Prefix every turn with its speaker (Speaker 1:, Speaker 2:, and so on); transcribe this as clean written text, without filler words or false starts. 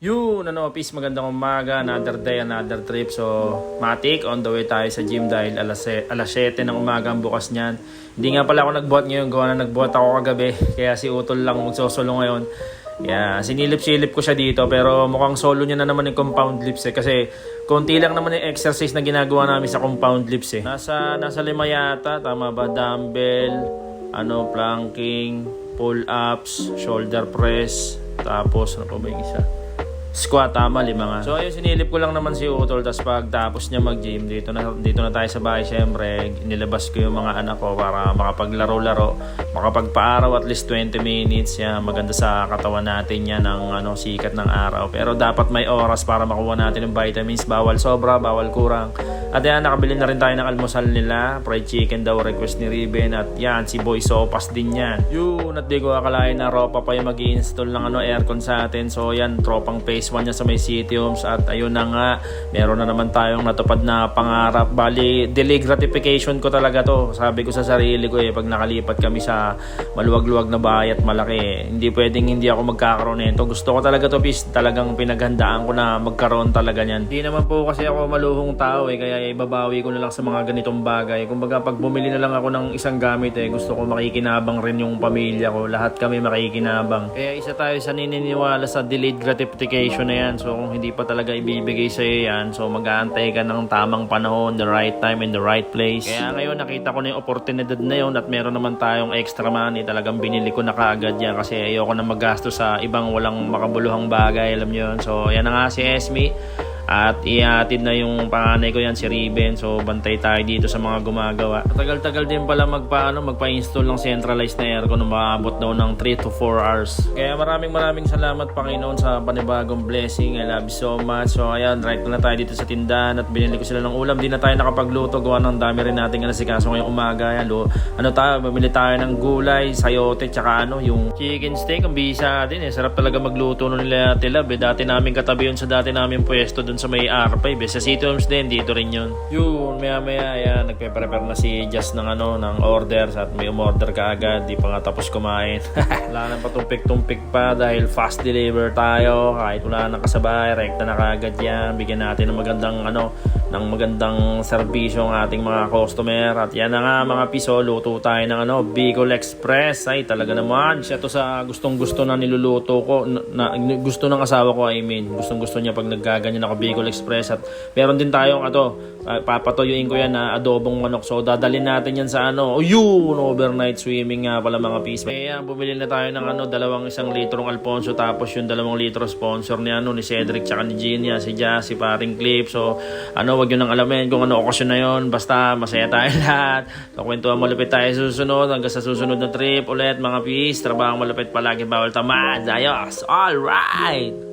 Speaker 1: Yun, peace, magandang umaga, another day, another trip. So, matik, on the way tayo sa gym dahil alas 7 ng umaga ang bukas niyan. Hindi nga pala ako nagbuhat ngayon, gawa na nagbuhat ako kagabi. Kaya si Utol lang magsosolo ngayon. Yeah, sinilip-silip ko siya dito pero mukhang solo niya na naman yung compound lifts kasi konti lang naman yung exercise na ginagawa namin sa compound lifts Nasa 5 yata, tama ba? Dumbbell, planking, pull-ups, shoulder press, tapos ano pa ba yung isa? Squat, tama, 5 nga. So ayun, sinilip ko lang naman si Utol. Tapos pagtapos niya mag-gym, dito na tayo sa bahay. Siyempre, nilabas ko yung mga anak ko para makapaglaro-laro, makapagpaaraw at least 20 minutes. Yan, maganda sa katawan natin yan ng sikat ng araw. Pero dapat may oras para makuha natin ng vitamins. Bawal sobra, bawal kurang. At yan, nakabili na rin tayo ng almusal nila. Fried chicken daw request ni Riben. At yan, si Boy Sopas din yan. Yun, at di ko akalain na Ropa pa yung mag-i-install ng aircon sa atin. So yan, tropang phase 1 niya sa may City Homes. At ayun na nga, meron na naman tayong natupad na pangarap. Bali, delay gratification ko talaga to. Sabi ko sa sarili ko pag nakalipat kami sa maluwag-luwag na bahay at malaki, hindi pwedeng hindi ako magkakaroon nito. Gusto ko talaga to, bis. Talagang pinaghandaan ko na magkaroon talaga niyan. Hindi naman po kasi ako maluhong tao kaya ibabawi ko na lang sa mga ganitong bagay. Kumbaga pag bumili na lang ako ng isang gamit gusto ko makikinabang rin yung pamilya ko. Lahat kami makikinabang. Kaya isa tayo sa nininiwala sa delayed gratification na yan. So kung hindi pa talaga ibibigay sa'yo yan, so mag-aantay ka ng tamang panahon, the right time and the right place. Kaya ngayon nakita ko na yung oportunidad na yun at meron naman tayong extra money. Talagang binili ko na kaagad yan kasi ayoko na maggastos sa ibang walang makabuluhang bagay, alam nyo yun. So yan na nga si Esme. At ihatid na yung panganay ko yan, si Riben. So bantay tayo dito sa mga gumagawa. Tagal-tagal din pala magpa-install ng centralized na aircon na maabot daw ng 3 to 4 hours. Kaya maraming salamat Panginoon sa panibagong blessing. I love you so much. So ayan, right na tayo dito sa tindahan at binili ko sila ng ulam. Di na tayo nakapagluto, gawa ng dami rin nating nasikaso ngayong umaga. Bumili tayo ng gulay, sayote, tsaka yung chicken steak. Ang bisa din Sarap talaga magluto nila Tilab. Dati namin katabi yun sa dati namin pwesto dun sa may R5 sa City Homes din, dito rin yun. Maya yan, nagpe-prepare na si Just ng orders at may umorder ka agad, di pa nga tapos kumain. Wala nang patumpik-tumpik pa dahil fast deliver tayo, kahit wala nang kasabay, rekta na kaagad yan. Bigyan natin ng magandang serbisyo ang ating mga customer. At yan na nga mga piso, luto tayo ng Bicol Express. Ay talaga naman, siya to sa gustong-gusto na niluluto ko, na gusto ng asawa ko, gustong-gusto niya pag naggaganyan ako Bicol Express. At meron din tayong papatuyuin ko yan na adobong manok. So dadalhin natin yan sa overnight swimming nga pala mga piece. Kaya bumili na tayo ng 1 litrong Alfonso, tapos yung 2 litro sponsor ni Cedric tsaka ni Gina, si Jazz, si Paring Clip. So wag nyo nang alamin kung okasyon na yon, basta masaya tayo lahat. So kwentuhan malupit tayo susunod hanggang sa susunod na trip ulit mga piece. Trabahang malupit palagi, bawal tamad. Ayos, alright.